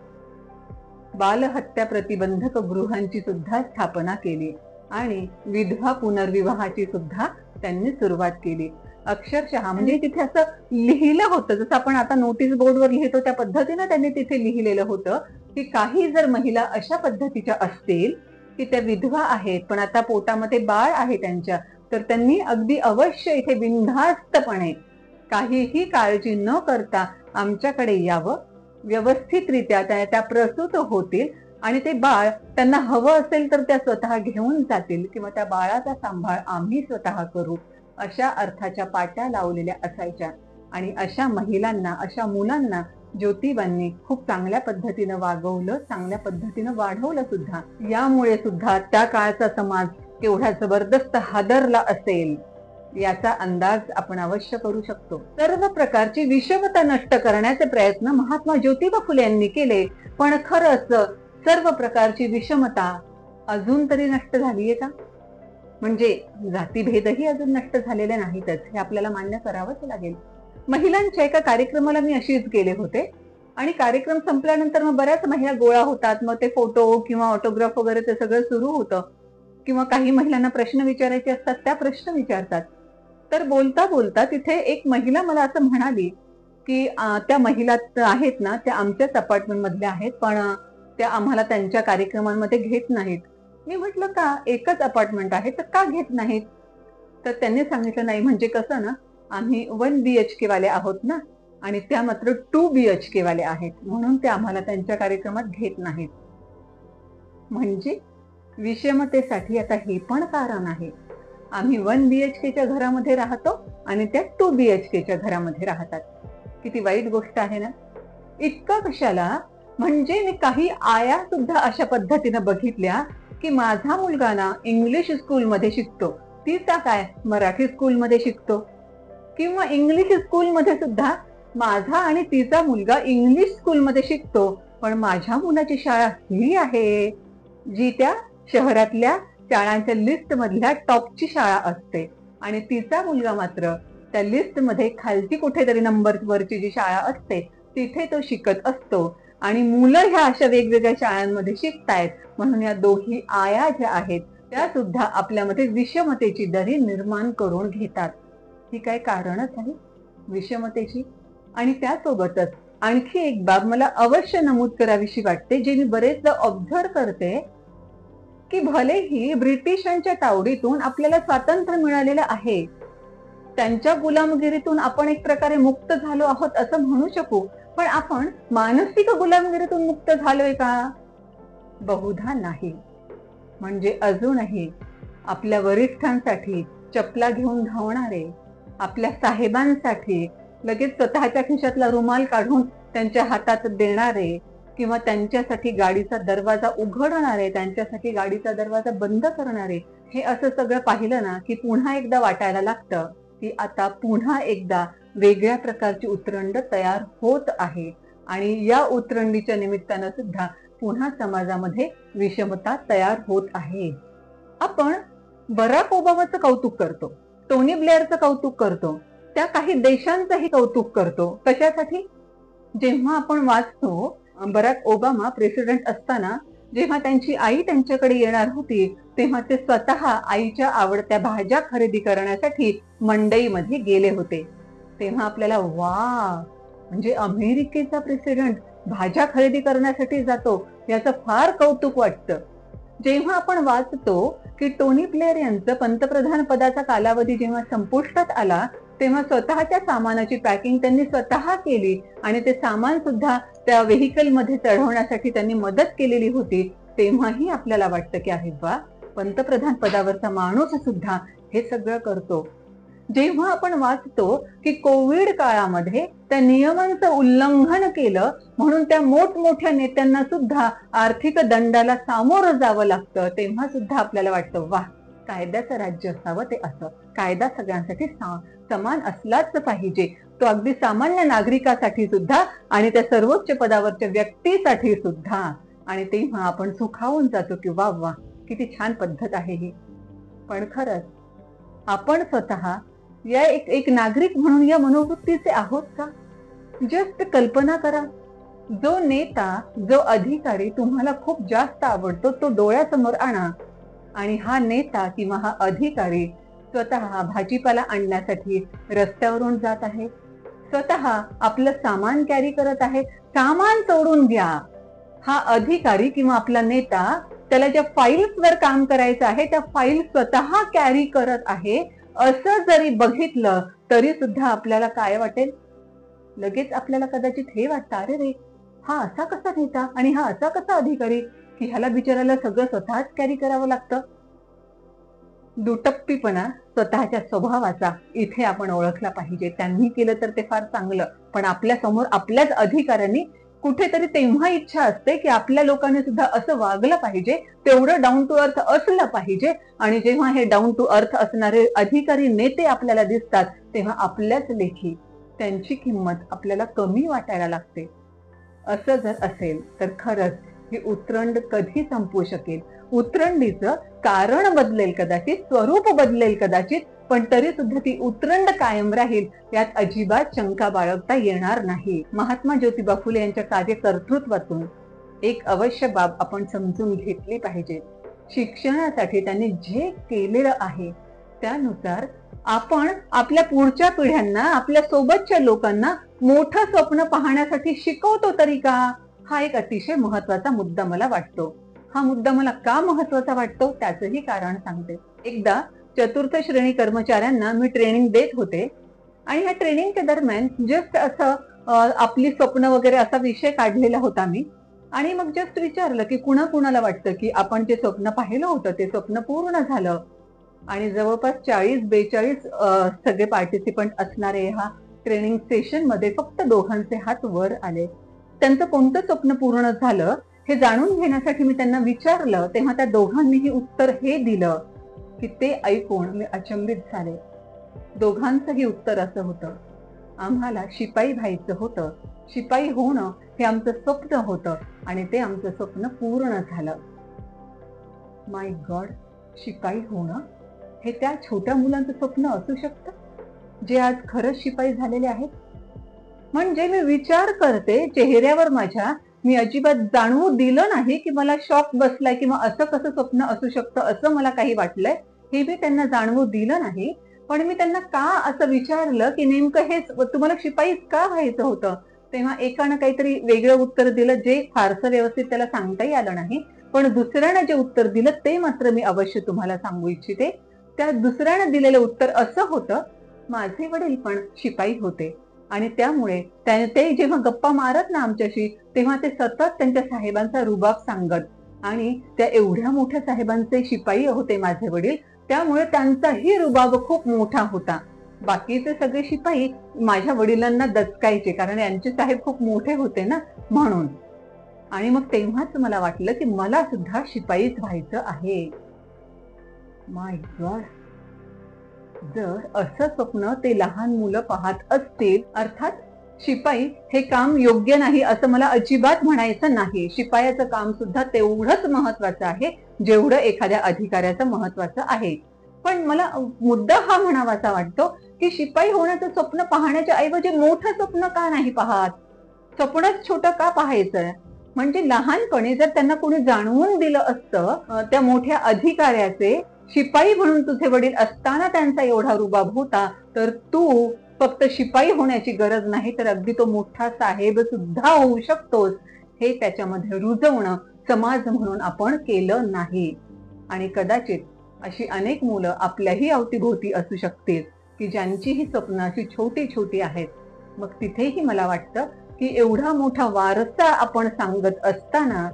बालहत्या प्रतिबंधक गृहांची सुद्धा स्थापना केली आणि विधवा पुनर्विवाहाची सुद्धा त्यांनी सुरुवात केली. अक्षरशः म्हणजे तिथे असं लिहिलं होतं, जसं आपण आता नोटीस बोर्डवर लिहितो त्या पद्धतीनं त्यांनी तिथे लिहिलेलं होतं की काही जर महिला अशा पद्धतीच्या असतील की त्या विधवा आहेत पण आता पोटामध्ये बाळ आहे त्यांच्या, तर त्यांनी अगदी अवश्य इथे बिनधास्तपणे काहीही काळजी न करता आमच्याकडे यावं. व्यवस्थितरित्या त्या प्रसूत होतील आणि ते बाळ त्यांना हवं असेल तर त्या स्वतः घेऊन जातील किंवा त्या बाळाचा सांभाळ आम्ही स्वतः करू, अशा अर्थाच्या पाट्या लावलेल्या असायच्या. आणि अशा महिलांना, अशा मुलांना ज्योतिबांनी खूप चांगल्या पद्धतीनं वागवलं, चांगल्या पद्धतीनं वाढवलं सुद्धा. यामुळे सुद्धा त्या काळचा समाज केवढा जबरदस्त हादरला असेल याचा अंदाज आपण अवश्य करू शकतो. सर्व प्रकारची विषमता नष्ट करण्याचे प्रयत्न महात्मा ज्योतिबा फुले यांनी केले, पण खरंच सर्व प्रकारची विषमता अजून तरी नष्ट झालीये का? म्हणजे जातीभेदही अजून नष्ट झालेले नाहीतच, हे आपल्याला मान्य करावंच लागेल. महिलांच्या एका कार्यक्रमाला मी अशीच गेले होते आणि कार्यक्रम संपल्यानंतर मग बऱ्याच महिला गोळा होतात, मग ते फोटो किंवा ऑटोग्राफ वगैरे ते सगळं सुरू होतं, किंवा काही महिलांना प्रश्न विचारायचे असतात त्या प्रश्न विचारतात. तर बोलता बोलता तिथे एक महिला मला असं म्हणाली की त्या महिला आहेत ना त्या आमच्याच अपार्टमेंट मधल्या आहेत, पण त्या आम्हाला त्यांच्या कार्यक्रमांमध्ये घेत नाहीत. मी म्हटलं का, एकच अपार्टमेंट आहे तर का घेत नाहीत? तर त्यांनी सांगितलं नाही, म्हणजे कसं ना, आम्ही 1 BHK वाले आहोत ना आणि त्या मात्र 2 BHK वाले आहेत, म्हणून ते आम्हाला त्यांच्या कार्यक्रमात घेत नाहीत. म्हणजे विषमतेसाठी आता हे पण कारण आहे. आम्ही 1 BHKच्या घरामध्ये राहतो आणि त्या 2 BHKच्या घरामध्ये राहतात. किती वाईट गोष्ट आहे ना. इतकं कशाला, म्हणजे मी काही आया सुद्धा अशा पद्धतीनं बघितल्या की माझा मुलगा ना इंग्लिश स्कूलमध्ये शिकतो, तिचा काय मराठी स्कूलमध्ये शिकतो, किंवा इंग्लिश स्कूलमध्ये सुद्धा माझा आणि तिचा मुलगा इंग्लिश स्कूलमध्ये शिकतो, पण माझ्या मुलाची शाळा ही आहे जी त्या शहरातल्या शाळांच्या लिस्ट मधल्या टॉपची शाळा असते आणि तिचा मुलगा मात्र त्या लिस्ट मध्ये खालची कुठेतरी नंबर वरची जी शाळा असते तिथे तो शिकत असतो. आणि मुलं ह्या अशा वेगवेगळ्या शाळांमध्ये शिकतायत, म्हणून या दोघी आया ज्या आहेत त्या सुद्धा आपल्यामध्ये विषमतेची दरी निर्माण करून घेतात. ही काय कारणच आहे विषमतेची. आणि त्यासोबतच आणखी एक बाब मला अवश्य नमूद करावीशी वाटते, जे मी बरेचदा ऑब्झर्व करते की भलेही ब्रिटिशांच्या तावडीतून आपल्याला स्वातंत्र्य मिळालेलं आहे, त्यांच्या गुलामगिरीतून आपण एक प्रकारे मुक्त झालो आहोत असं म्हणू शकू, पण आपण मानसिक गुलामगिरीतून मुक्त झालोय का? बहुधा नाही. म्हणजे अजूनही आपल्या वरिष्ठांसाठी चपला घेऊन धावणारे, आपल्या साहेबांसाठी लगेच स्वतःच्या खिशातला रुमाल काढून त्यांच्या हातात देणारे, किंवा त्यांच्यासाठी गाडीचा दरवाजा उघडणारे, त्यांच्यासाठी गाडीचा दरवाजा बंद करणारे, हे असं सगळं पाहिलं ना की पुन्हा एकदा वाटायला लागतं की आता पुन्हा एकदा वेगळ्या प्रकारची उतरंड तयार होत आहे आणि या उतरंडीच्या निमित्तानं सुद्धा पुन्हा समाजामध्ये विषमता तयार होत आहे. आपण बराक ओबामाचं कौतुक करतो, टोनी ब्लेअरचं कौतुक करतो, त्या काही देशांचंही कौतुक करतो. कशासाठी? जेव्हा आपण वाचतो बराक ओबामा प्रेसिडेंट असताना जेव्हा त्यांची आई त्यांच्याकडे येणार होती तेव्हा ते स्वतः आईच्या आवडत्या भाज्या खरेदी करण्यासाठी मंडईमध्ये गेले होते. तेव्हा आपल्याला वा, म्हणजे अमेरिकेचा प्रेसिडेंट भाज्या खरेदी करण्यासाठी जातो याचं फार कौतुक वाटतं. जेव्हा आपण वाचतो की टोनी ब्लेअर यांचं पंतप्रधान पदाचा कालावधी जेव्हा संपुष्टात आला तेव्हा स्वतःच्या सामानाची पॅकिंग त्यांनी स्वतः केली आणि ते सामान सुद्धा त्या व्हेइकल मध्ये चढवण्यासाठी त्यांनी मदत केलेली होती, तेव्हाही आपल्याला वाटतं की आहे वा, पंतप्रधान पदावरचा माणूस सुद्धा हे सगळं करतो. जेव्हा आपण वाचतो की कोविड काळामध्ये त्या नियमांचं उल्लंघन केलं म्हणून त्या मोठमोठ्या नेत्यांना सुद्धा आर्थिक दंडाला सामोरं जावं लागतं, तेव्हा सुद्धा आपल्याला वाटतं वा, कायद्याचं राज्य असावं ते असं, कायदा सगळ्यांसाठी समान असलाच पाहिजे, तो अगदी सामान्य नागरिकासाठी सुद्धा आणि त्या सर्वोच्च पदावरच्या व्यक्तीसाठी सुद्धा. आणि तेव्हा आपण सुखावून जातो की वा वा, किती छान पद्धत आहे ही. पण खरंच आपण स्वतः या एक नागरिक म्हणून या मनोवृत्तीचे आहोत का? जस्ट कल्पना करा, जो नेता, जो अधिकारी तुम्हाला खूप जास्त आवडतो तो डोळ्यासमोर आणा आणि हा नेता किंवा हा अधिकारी स्वतः भाजीपाला आणण्यासाठी रस्त्यावरून जात आहे, स्वतः आपलं सामान कॅरी करत आहे. सामान सोडून घ्या, हा अधिकारी किंवा आपला नेता त्याला ज्या फाईल्स वर काम करायचं आहे त्या फाईल स्वतः कॅरी करत आहे, असं जरी बघितलं तरी सुद्धा आपल्याला काय वाटेल? लगेच आपल्याला कदाचित हे वाटतं, अरे रे, हा असा कसा नेता आणि हा असा कसा अधिकारी की ह्याला बिचाराला सगळं स्वतःच कॅरी करावं लागतं. दुटप्पीपणा स्वतःच्या स्वभावाचा इथे आपण ओळखला पाहिजे. त्यांनी केलं तर ते फार चांगलं, पण आपल्या समोर आपल्याच अधिकाऱ्यांनी कुठेतरी तेव्हा इच्छा असते की आपल्या लोकांनी सुद्धा असं वागलं पाहिजे, तेवढं डाऊन टू अर्थ असलं पाहिजे. आणि जेव्हा हे डाऊन टू अर्थ असणारे अधिकारी नेते आपल्याला दिसतात तेव्हा आपल्याच लेखी त्यांची किंमत आपल्याला कमी वाटायला लागते. असं जर असेल तर खरंच ही उतरंड कधी संपू शकेल? उतरंडीचं कारण बदलेल कदाचित, स्वरूप बदलेल कदाचित, पण तरी सुद्धा ती उतरंड कायम राहील यात अजिबात शंका बाळगता येणार नाही. महात्मा ज्योतिबा फुले यांच्या कार्यकर्तृत्वातून एक अवश्य बाब आपण समजून घेतली पाहिजे. शिक्षणासाठी त्यांनी जे केलेलं आहे त्यानुसार आपण आपल्या पुढच्या पिढ्यांना, आपल्या सोबतच्या लोकांना मोठं स्वप्न पाहण्यासाठी शिकवतो तरी का? हा एक अतिशय महत्वाचा मुद्दा मला वाटतो. हा मुद्दा मला का महत्वाचा वाटतो त्याचंही कारण सांगते. एकदा चतुर्थ श्रेणी कर्मचाऱ्यांना मी ट्रेनिंग देत होते आणि या ट्रेनिंगच्या दरम्यान जस्ट असं आपली स्वप्न वगैरे असा विषय काढलेला होता मी. आणि मग जस्ट विचारलं की कुणाला वाटतं की आपण जे स्वप्न पाहिलं होतं ते स्वप्न पूर्ण झालं. आणि जवळपास 40-42 सगळे पार्टिसिपंट असणारे ह्या ट्रेनिंग सेशन मध्ये फक्त दोघांचे हात वर आले. त्यांचं कोणतं स्वप्न पूर्ण झालं हे जाणून घेण्यासाठी मी त्यांना विचारलं तेव्हा त्या दोघांनीही उत्तर हे दिलं की ते ऐकून मी अचंबित झाले. दोघांचंही उत्तर असं होतं, आम्हाला शिपाई व्हायचं होतं, शिपाई होणं हे आमचं स्वप्न होतं आणि ते आमचं स्वप्न पूर्ण झालं. माय गॉड, शिपाई होणं हे त्या छोट्या मुलांचं स्वप्न असू शकतं जे आज खरंच शिपाई झालेले आहेत. म्हणजे मी विचार करते चेहऱ्यावर माझ्या, मी अजिबात जाणवू दिलं नाही की मला शॉक बसलाय किंवा असं कसं स्वप्न असू शकतं असं मला काही वाटलंय, हे मी त्यांना जाणवू दिलं नाही. पण मी त्यांना का असं विचारलं की नेमकं हे तुम्हाला शिपाई का व्हायचं होतं, तेव्हा एकानं काहीतरी वेगळं उत्तर दिलं जे फारसं व्यवस्थित त्याला सांगताही आलं नाही. पण दुसऱ्यानं जे उत्तर दिलं ते मात्र मी अवश्य तुम्हाला सांगू इच्छिते. त्या दुसऱ्यानं दिलेलं उत्तर असं होतं, माझे वडील पण शिपाई होते आणि त्यामुळे ते जेव्हा गप्पा मारत ना आमच्याशी तेव्हा ते सतत त्यांच्या साहेबांचा रुबाब सांगत आणि त्या एवढ्या मोठ्या साहेबांचे शिपाई होते माझे वडील, त्यामुळे त्यांचाही रुबाब खूप मोठा होता. बाकीचे सगळे शिपाई माझ्या वडिलांना दचकायचे कारण यांचे साहेब खूप मोठे होते ना म्हणून. आणि मग तेव्हाच मला वाटलं की मला सुद्धा शिपाईच व्हायचं आहे. माय गॉड, जर असं स्वप्न ते लहान मुलं पाहत असतील, अर्थात शिपाई हे काम योग्य नाही असं मला अजिबात म्हणायचं नाही. शिपायाचं काम सुद्धा तेवढंच महत्वाचं आहे जेवढं एखाद्या अधिकाऱ्याचं महत्वाचं आहे. पण मला मुद्दा हा म्हणावासा वाटतो की शिपाई होण्याचं स्वप्न पाहण्याच्या ऐवजी मोठं स्वप्न का नाही पाहत? स्वप्नच छोटं का पाहायचं? म्हणजे लहानपणी जर त्यांना कोणी जाणवून दिलं असतं त्या मोठ्या अधिकाऱ्याचे शिपाई म्हणून तुझे वडील असताना त्यांचा एवढा रुबाब होता, तर तू फक्त शिपाई होण्याची गरज नाही तर अगदी तो मोठा साहेब सुद्धा होऊ शकतोस, हे त्याच्यामध्ये रुजवणं समाज म्हणून आपण केलं नाही. आणि कदाचित अशी अनेक मुलं आपल्याही अवतीभोवती असू शकतील की ज्यांची ही स्वप्न अशी छोटी छोटी आहेत. मग तिथेही मला वाटतं की एवढा मोठा वारसा आपण सांगत असताना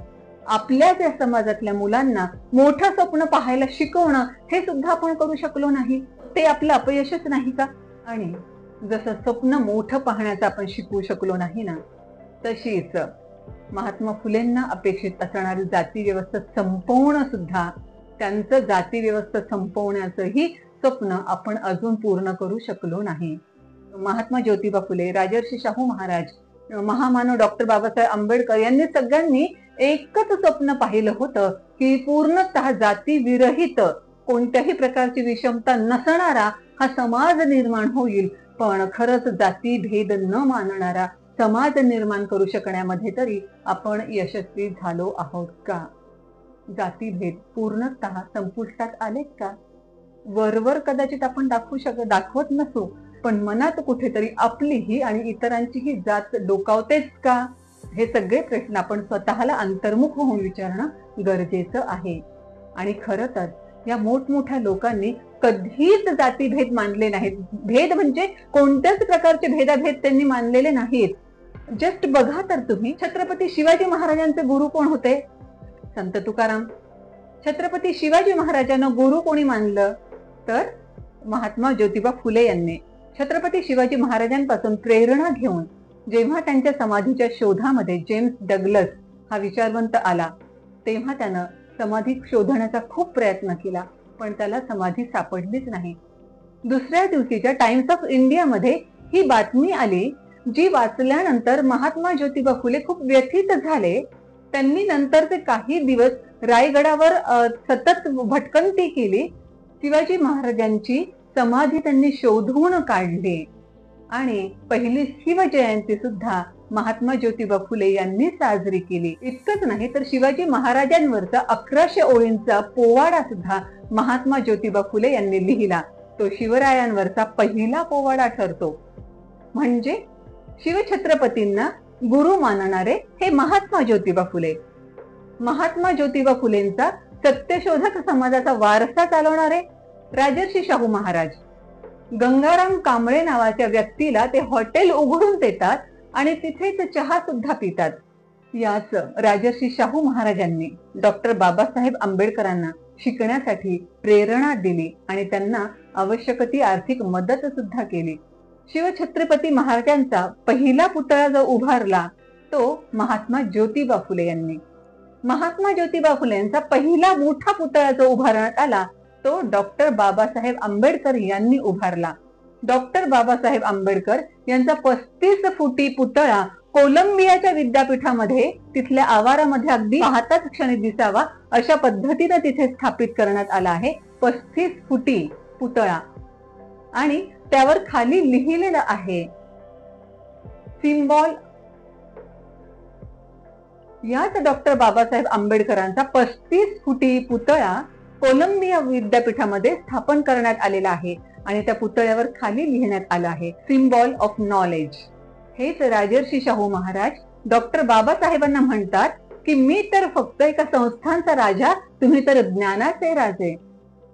आपल्या त्या समाजातल्या मुलांना मोठं स्वप्न पाहायला शिकवणं हे सुद्धा आपण करू शकलो नाही. ते आपलं अपयशच नाही का? आणि जसं स्वप्न मोठं पाहण्याचं आपण शिकवू शकलो नाही ना, तशीच महात्मा फुलेंना अपेक्षित असणारी जाती व्यवस्था संपवणं सुद्धा, त्यांचं जाती व्यवस्था संपवण्याचंही स्वप्न आपण अजून पूर्ण करू शकलो नाही. महात्मा ज्योतिबा फुले, राजर्षी शाहू महाराज, महामानव डॉक्टर बाबासाहेब आंबेडकर यांनी सगळ्यांनी एकच स्वप्न पाहिलं होतं की पूर्णतः जाती विरहित, कोणत्याही प्रकारची विषमता नसणारा हा समाज निर्माण होईल. पण खरंच जाती भेद न मानणारा समाज निर्माण करू शकण्यामध्ये तरी आपण यशस्वी झालो आहोत का? जातीभेद पूर्णतः संपुष्टात आलेत का? वरवर कदाचित आपण दाखवत नसू, पण मनात कुठेतरी आपलीही आणि इतरांचीही जात डोकावतेच का? हे सगळे प्रश्न आपण स्वतःला अंतर्मुख होऊन विचारणं गरजेचं आहे. आणि खरं तर या मोठमोठ्या लोकांनी कधीच जातीभेद मानले नाहीत. भेद म्हणजे कोणत्याच प्रकारचे भेदाभेद त्यांनी मानलेले नाहीत. जस्ट बघा तर तुम्ही, छत्रपती शिवाजी महाराजांचे गुरु कोण होते? संत तुकाराम. छत्रपती शिवाजी महाराजांना गुरु कोणी मानलं? तर महात्मा ज्योतिबा फुले यांनी. छत्रपती शिवाजी महाराजांपासून प्रेरणा घेऊन जेव्हा त्यांच्या समाधीच्या शोधामध्ये जेम्स डग्लस हा विचारवंत आला, तेव्हा त्यानं समाधी शोधण्याचा खूप प्रयत्न केला, पण त्याला समाधी सापडलीच नाही. दुसऱ्या दिवशीच्या टाइम्स ऑफ इंडियामध्ये ही बातमी आली, जी वाचल्यानंतर महात्मा ज्योतिबा फुले खूप व्यथित झाले. त्यांनी नंतरचे काही दिवस रायगडावर सतत भटकंती केली. शिवाजी महाराजांची समाधी त्यांनी शोधून काढली आणि पहिली शिवजयंती सुद्धा महात्मा ज्योतिबा फुले यांनी साजरी केली. इतकंच नाही तर शिवाजी महाराजांवरचा 1100 ओळींचा पोवाडा सुद्धा महात्मा ज्योतिबा फुले यांनी लिहिला. तो शिवरायांवरचा पहिला पोवाडा ठरतो. म्हणजे शिवछत्रपतींना गुरु मानणारे हे महात्मा ज्योतिबा फुले. महात्मा ज्योतिबा फुलेंचा सत्यशोधक समाजाचा वारसा चालवणारे राजर्षी शाहू महाराज. गंगाराम कांबळे नावाच्या व्यक्तीला ते हॉटेल उघडून देतात आणि तिथेच चहा सुद्धा पितात. याच राजर्षी शाहू महाराजांनी डॉक्टर बाबासाहेब आंबेडकरांना शिकण्यासाठी प्रेरणा दिली आणि त्यांना आवश्यक ती आर्थिक मदत सुद्धा केली. शिवछत्रपती महाराजांचा पहिला पुतळा जो उभारला तो महात्मा ज्योतिबा फुले यांनी. महात्मा ज्योतिबा फुलेंचा पहिला मोठा पुतळा जो उभारण्यात आला तो डॉक्टर बाबासाहेब आंबेडकर यांनी उभारला. डॉक्टर बाबासाहेब आंबेडकर यांचा 35 फुटी पुतळा कोलंबियाच्या विद्यापीठामध्ये तिथल्या आवारामध्ये अगदी पाहताच क्षणी दिसावा अशा पद्धतीने तिथे स्थापित करण्यात आला आहे. 35 फुटी पुतळा आणि त्यावर खाली लिहिलेलं आहे सिम्बॉल. याच डॉक्टर बाबासाहेब आंबेडकरांचा 35 फुटी पुतळा कोलंबिया विद्यापीठामध्ये स्थापन करण्यात आलेला आहे आणि त्या पुतळ्यावर खाली लिहिण्यात आलं आहे सिम्बॉल ऑफ नॉलेज. हेच राजर्षी शाहू महाराज डॉक्टर बाबासाहेबांना म्हणतात की मी तर फक्त एका संस्थांचा राजा, तुम्ही तर ज्ञानाचे राजे.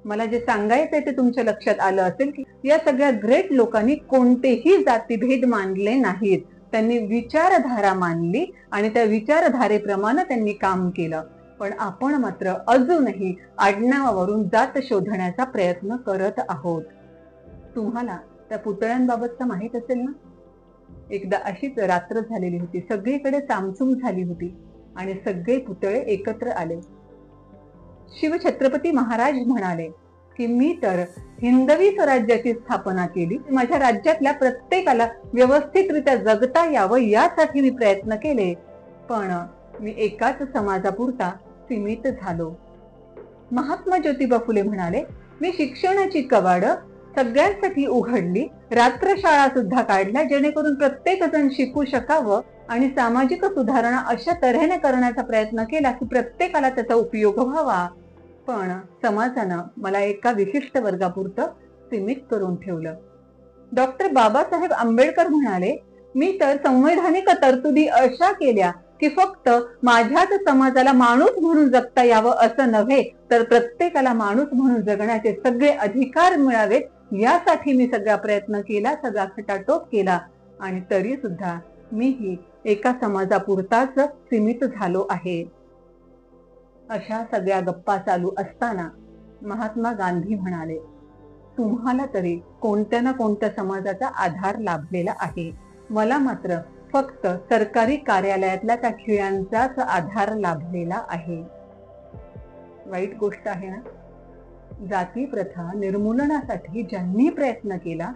मला जे सांगायचंय ते तुमच्या लक्षात आलं असेल की या सगळ्या ग्रेट लोकांनी कोणतेही जातीभेद मानले नाहीत. त्यांनी विचारधारा मानली आणि त्या विचारधारेप्रमाणे त्यांनी काम केलं. पण आपण मात्र अजूनही आडनावावरून जात शोधण्याचा प्रयत्न करत आहोत. तुम्हाला त्या पुतळ्यांबाबतचं माहित असेल ना? एकदा अशीच रात्र झालेली होती, सगळीकडे सामसूम झाली होती आणि सगळे पुतळे एकत्र आले. शिवछत्रपती महाराज म्हणाले की मी तर हिंदवी स्वराज्याची स्थापना केली, माझ्या राज्यातल्या प्रत्येकाला व्यवस्थितरित्या जगता यावं यासाठी मी प्रयत्न केले, पण मी एकाच समाजापुरता सीमित झालो. महात्मा ज्योतिबा फुले म्हणाले मी शिक्षणाची कवाड सगळ्यांसाठी उघडली, रात्रशाळा सुद्धा काढल्या जेणेकरून प्रत्येक जण शिकू शकावं आणि सामाजिक सुधारणा अशा तऱ्हेने करण्याचा प्रयत्न केला की प्रत्येकाला त्याचा उपयोग व्हावा, पण समाजानं मला एका विशिष्ट वर्गापुरतं सीमित करून ठेवलं. डॉक्टर बाबासाहेब आंबेडकर म्हणाले, मी तर संवैधानिक तरतुदी अशा केल्या की फक्त माझ्याच समाजाला माणूस म्हणून जगता यावं असं नव्हे, तर प्रत्येकाला माणूस म्हणून जगण्याचे सगळे अधिकार मिळावेत, यासाठी मी सगळा प्रयत्न केला, सगळा खटाटोप केला. आणि तरी सुद्धा मीही एका समाजापुरताच सीमित झालो आहे. अशा सगळ्या गप्पा चालू असताना महात्मा गांधी म्हणाले, तुम्हाला तरी कोणत्या ना कोणत्या समाजाचा आधार लाभलेला आहे, मला मात्र फक्त सरकारी कार्यालयातल्या त्या खिळ्यांचाच आधार लाभलेला आहे. वाईट गोष्ट आहे ना. जाती प्रथा निर्मूलनासाठी ज्यांनी प्रयत्न केला,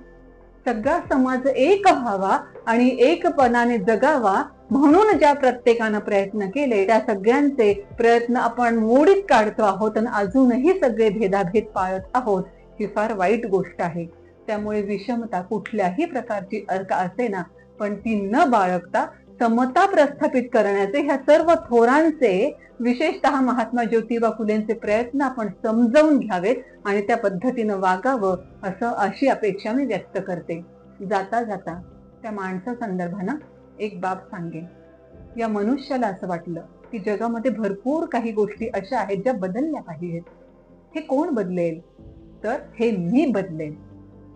सगळा समाज एक व्हावा आणि एकपणाने जगावा म्हणून ज्या प्रत्येकानं प्रयत्न केले, त्या सगळ्यांचे प्रयत्न आपण मोडीत काढतो आहोत आणि अजूनही सगळे भेदाभेद पाळत आहोत. ही फार वाईट गोष्ट आहे. त्यामुळे विषमता कुठल्याही प्रकारची असेना, पण ती न बाळगता समता प्रस्थापित करण्याचे ह्या सर्व थोरांचे, विशेषतः महात्मा ज्योतिबा फुलेंचे प्रयत्न आपण समजावून घ्यावेत आणि त्या पद्धतीनं वागावं, अशी अपेक्षा मी व्यक्त करते. जाता जाता त्या माणसा संदर्भानं एक बाब सांगेन. या मनुष्याला असं वाटलं की जगामध्ये भरपूर काही गोष्टी अशा आहेत ज्या बदलल्या पाहिजेत. हे कोण बदलेल? तर हे मी बदलेल.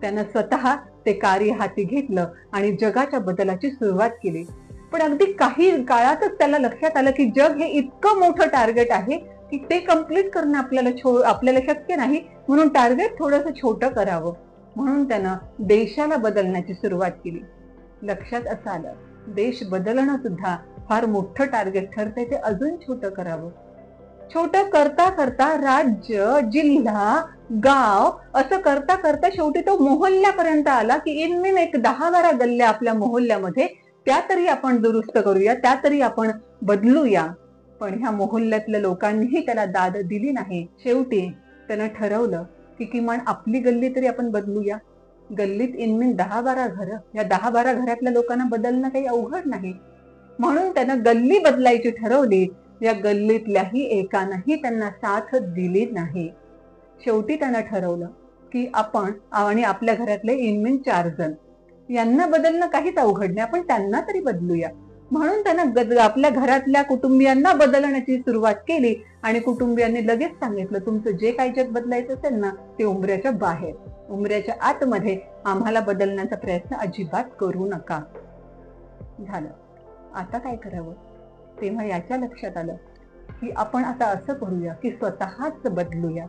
त्यानं स्वतः ते कार्य हाती घेतलं आणि जगाच्या बदलाची सुरुवात केली. पण अगदी काही काळातच त्याला लक्षात आलं की जग हे इतकं मोठं टार्गेट आहे की ते कम्प्लीट करणं आपल्याला शक्य नाही, म्हणून टार्गेट थोडंसं छोटं करावं. म्हणून त्यानं देशाला बदलण्याची सुरुवात केली. लक्षात असं आलं, देश बदलणं सुद्धा फार मोठं टार्गेट ठरते, ते अजून छोटं करावं. छोटं करता करता राज्य, जिल्हा, गाव असं करता करता शेवटी तो मोहल्ल्यापर्यंत आला की इनमिन एक 10-12 गल्ल्या आपल्या मोहल्ल्यामध्ये, त्या तरी आपण दुरुस्त करूया, त्या तरी आपण बदलूया. पण ह्या मोहल्ल्यातल्या लोकांनीही त्याला दाद दिली नाही. शेवटी त्यानं ठरवलं की किमान आपली गल्ली तरी आपण बदलूया. गल्लीत इनमिन 10-12 घरं, या 10-12 घरातल्या लोकांना बदलणं काही अवघड नाही. म्हणून त्यानं गल्ली बदलायची ठरवली. या गल्लीतल्याही एकानंही त्यांना साथ दिली नाही. शेवटी त्यानं ठरवलं की आपण आणि आपल्या घरातले इनमिन 4 जण यांना बदलणं काहीच अवघड नाही, आपण त्यांना तरी बदलूया. म्हणून त्यानं आपल्या घरातल्या कुटुंबियांना बदलण्याची सुरुवात केली आणि कुटुंबियांनी लगेच सांगितलं, तुमचं जे काही जग बदलायचं असेल ना, ते उंबऱ्याच्या बाहेर, उंबऱ्याच्या आतमध्ये आम्हाला बदलण्याचा प्रयत्न अजिबात करू नका. झालं. आता काय करावं? तेव्हा याच्या लक्षात आलं की आपण आता असं करूया की स्वतःच बदलूया.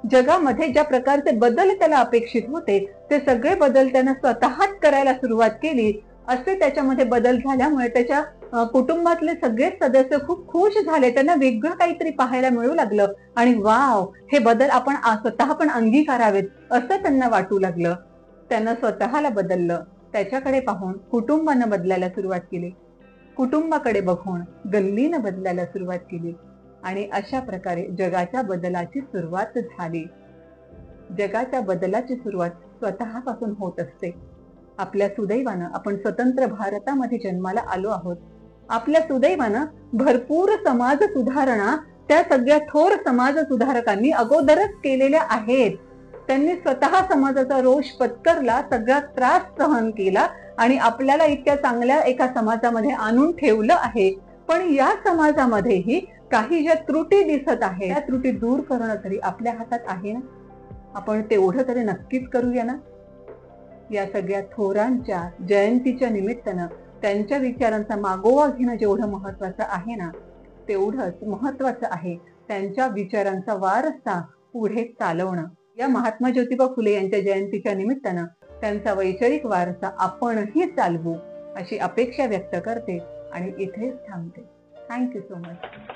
जगामध्ये ज्या प्रकारचे बदल त्याला अपेक्षित होते, ते सगळे बदल त्यानं स्वतःच करायला सुरुवात केली. असे त्याच्यामध्ये बदल झाल्यामुळे त्याच्या कुटुंबातले सगळे सदस्य खूप खुश झाले. त्यांना वेगळं काहीतरी पाहायला मिळू लागलं आणि वाव, हे बदल आपण स्वतः पण अंगीकारावेत असं त्यांना वाटू लागलं. त्यानं स्वतःला बदललं. त्याच्याकडे पाहून कुटुंबानं बदलायला सुरुवात केली. कुटुंबाकडे बघून गल्लीनं बदलायला सुरुवात केली आणि अशा प्रकारे जगाच्या बदलाची सुरुवात झाली. जगाच्या बदलाची सुरुवात स्वतःपासून होत असते. आपल्या सुदैवानं आपण स्वतंत्र भारतामध्ये जन्माला आलो आहोत. आपल्या सुदैवानं भरपूर समाज सुधारणा त्या सगळ्या थोर समाज सुधारकांनी अगोदरच केलेल्या आहेत. त्यांनी स्वतः समाजाचा रोष पत्करला, सगळा त्रास सहन केला आणि आपल्याला इतक्या चांगल्या एका समाजामध्ये आणून ठेवलं आहे. पण या समाजामध्येही काही ज्या त्रुटी दिसत आहेत, त्या त्रुटी दूर करणं तरी आपल्या हातात आहे ना. आपण तेवढं तरी नक्कीच करूया ना. या सगळ्या थोरांच्या जयंतीच्या निमित्तानं त्यांच्या विचारांचा मागोवा घेणं जेवढं महत्वाचं आहे ना, तेवढंच महत्वाचं आहे त्यांच्या विचारांचा वारसा पुढे चालवणं. या महात्मा ज्योतिबा फुले यांच्या जयंतीच्या निमित्तानं त्यांचा वैचारिक वारसा आपणही चालवू अशी अपेक्षा व्यक्त करते आणि इथेच थांबते. Thank you so much.